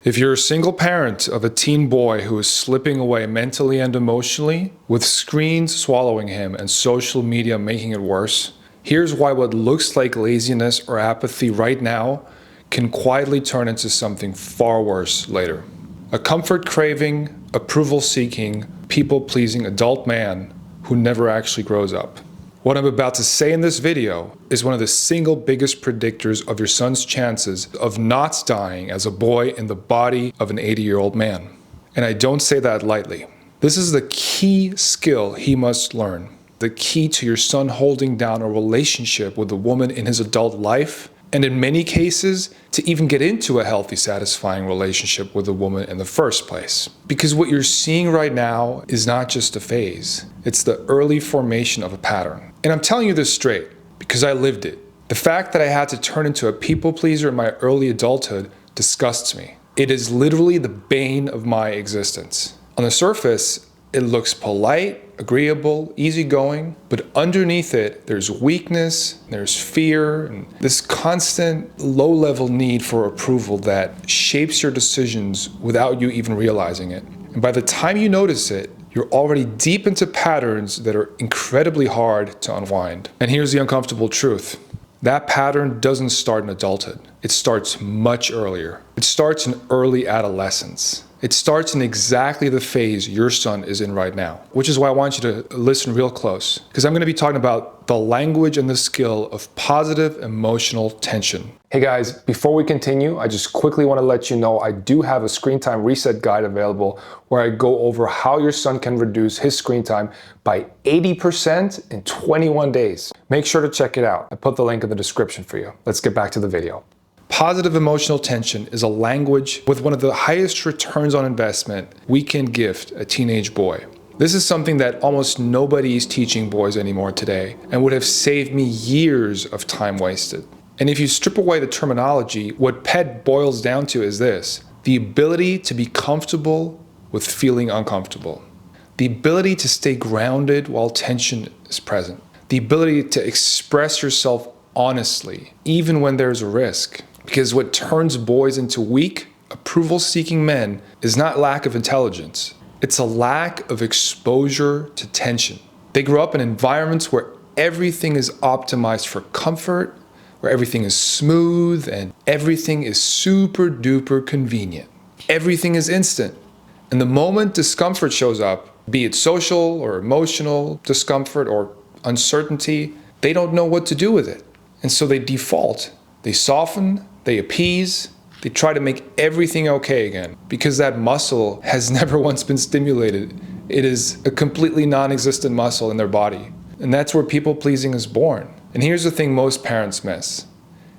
If you're a single parent of a teen boy who is slipping away mentally and emotionally, with screens swallowing him and social media making it worse, here's why what looks like laziness or apathy right now can quietly turn into something far worse later. A comfort-craving, approval-seeking, people-pleasing adult man who never actually grows up. What I'm about to say in this video is one of the single biggest predictors of your son's chances of not dying as a boy in the body of an 80-year-old man. And I don't say that lightly. This is the key skill he must learn. The key to your son holding down a relationship with a woman in his adult life, and in many cases, to even get into a healthy, satisfying relationship with a woman in the first place. Because what you're seeing right now is not just a phase. It's the early formation of a pattern. And I'm telling you this straight, because I lived it. The fact that I had to turn into a people pleaser in my early adulthood disgusts me. It is literally the bane of my existence. On the surface, it looks polite, agreeable, easygoing, but underneath it, there's weakness, there's fear, and this constant low-level need for approval that shapes your decisions without you even realizing it. And by the time you notice it, you're already deep into patterns that are incredibly hard to unwind. And here's the uncomfortable truth. That pattern doesn't start in adulthood. It starts much earlier. It starts in early adolescence. It starts in exactly the phase your son is in right now, which is why I want you to listen real close, because I'm going to be talking about the language and the skill of positive emotional tension. Hey guys, before we continue, I just quickly want to let you know I do have a screen time reset guide available where I go over how your son can reduce his screen time by 80% in 21 days. Make sure to check it out. I put the link in the description for you. Let's get back to the video. Positive emotional tension is a language with one of the highest returns on investment we can gift a teenage boy. This is something that almost nobody is teaching boys anymore today and would have saved me years of time wasted. And if you strip away the terminology, what PET boils down to is this: the ability to be comfortable with feeling uncomfortable. The ability to stay grounded while tension is present. The ability to express yourself honestly, even when there's a risk. Because what turns boys into weak, approval-seeking men is not lack of intelligence. It's a lack of exposure to tension. They grow up in environments where everything is optimized for comfort, where everything is smooth and everything is super duper convenient. Everything is instant. And the moment discomfort shows up, be it social or emotional discomfort or uncertainty, they don't know what to do with it. And so they default. They soften, they appease, they try to make everything okay again because that muscle has never once been stimulated. It is a completely non-existent muscle in their body. And that's where people pleasing is born. And here's the thing most parents miss.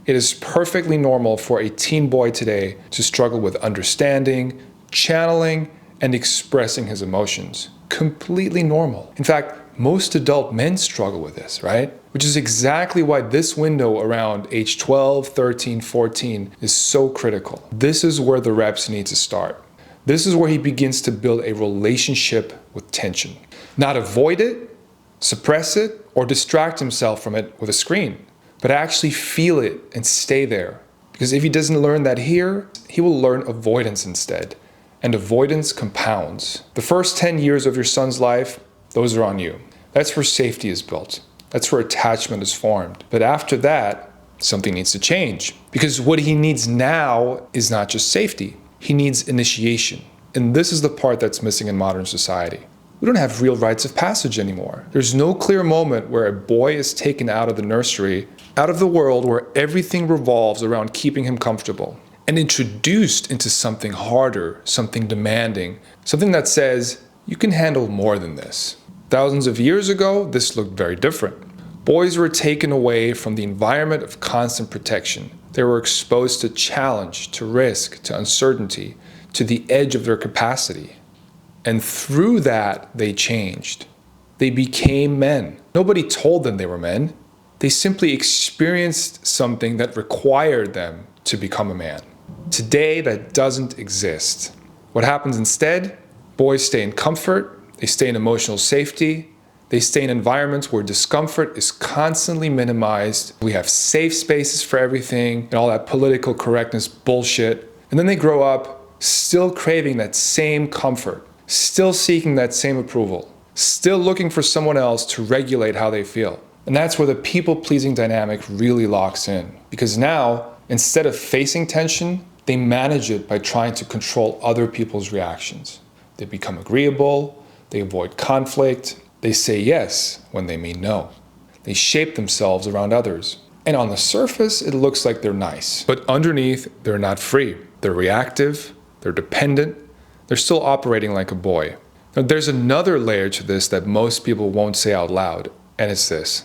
It is perfectly normal for a teen boy today to struggle with understanding, channeling, and expressing his emotions. Completely normal. In fact, most adult men struggle with this, right? Which is exactly why this window around age 12, 13, 14 is so critical. This is where the reps need to start. This is where he begins to build a relationship with tension. Not avoid it, suppress it, or distract himself from it with a screen, but actually feel it and stay there. Because if he doesn't learn that here, he will learn avoidance instead. And avoidance compounds. The first 10 years of your son's life, those are on you. That's where safety is built. That's where attachment is formed. But after that, something needs to change. Because what he needs now is not just safety. He needs initiation. And this is the part that's missing in modern society. We don't have real rites of passage anymore. There's no clear moment where a boy is taken out of the nursery, out of the world where everything revolves around keeping him comfortable, and introduced into something harder, something demanding, something that says, you can handle more than this. Thousands of years ago, this looked very different. Boys were taken away from the environment of constant protection. They were exposed to challenge, to risk, to uncertainty, to the edge of their capacity. And through that, they changed. They became men. Nobody told them they were men. They simply experienced something that required them to become a man. Today, that doesn't exist. What happens instead? Boys stay in comfort. They stay in emotional safety. They stay in environments where discomfort is constantly minimized. We have safe spaces for everything and all that political correctness bullshit. And then they grow up still craving that same comfort, still seeking that same approval, still looking for someone else to regulate how they feel. And that's where the people-pleasing dynamic really locks in. Because now, instead of facing tension, they manage it by trying to control other people's reactions. They become agreeable, they avoid conflict, they say yes when they mean no. They shape themselves around others. And on the surface, it looks like they're nice. But underneath, they're not free. They're reactive, they're dependent, they're still operating like a boy. Now, there's another layer to this that most people won't say out loud, and it's this.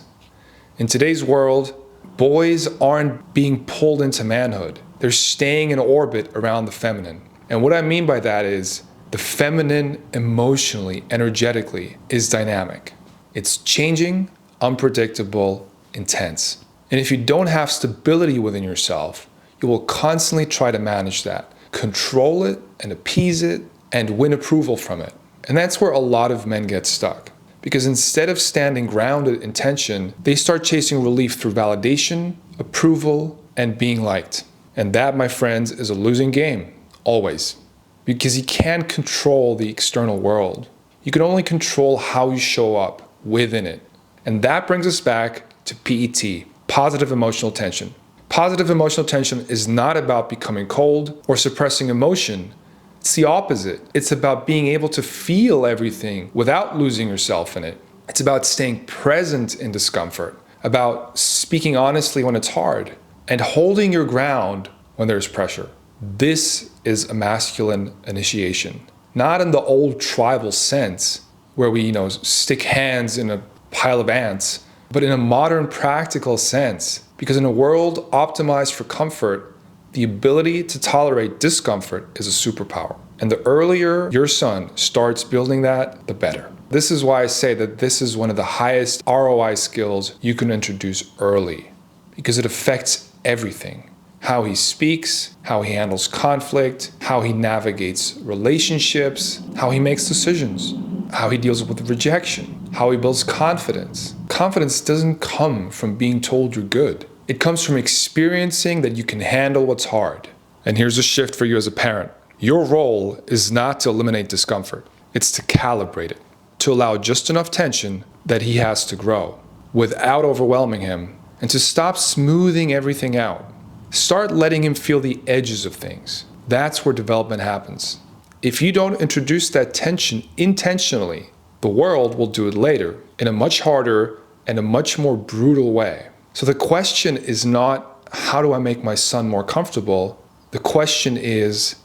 In today's world, boys aren't being pulled into manhood. They're staying in orbit around the feminine. And what I mean by that is the feminine emotionally, energetically, is dynamic. It's changing, unpredictable, intense. And if you don't have stability within yourself, you will constantly try to manage that, control it and appease it and win approval from it. And that's where a lot of men get stuck. Because instead of standing grounded in tension, they start chasing relief through validation, approval, and being liked. And that, my friends, is a losing game, always. Because you can't control the external world. You can only control how you show up within it. And that brings us back to PET, positive emotional tension. Positive emotional tension is not about becoming cold or suppressing emotion. It's the opposite. It's about being able to feel everything without losing yourself in it. It's about staying present in discomfort, about speaking honestly when it's hard, and holding your ground when there's pressure. This is a masculine initiation. Not in the old tribal sense, where we, stick hands in a pile of ants, but in a modern practical sense. Because in a world optimized for comfort, the ability to tolerate discomfort is a superpower. And the earlier your son starts building that, the better. This is why I say that this is one of the highest ROI skills you can introduce early, because it affects everything. How he speaks, how he handles conflict, how he navigates relationships, how he makes decisions, how he deals with rejection, how he builds confidence. Confidence doesn't come from being told you're good. It comes from experiencing that you can handle what's hard. And here's a shift for you as a parent. Your role is not to eliminate discomfort. It's to calibrate it, to allow just enough tension that he has to grow without overwhelming him, and to stop smoothing everything out. Start letting him feel the edges of things. That's where development happens. If you don't introduce that tension intentionally, the world will do it later in a much harder and a much more brutal way. So the question is not, how do I make my son more comfortable? The question is,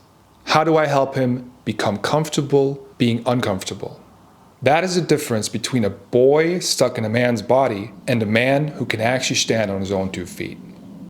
how do I help him become comfortable being uncomfortable? That is the difference between a boy stuck in a man's body and a man who can actually stand on his own 2 feet.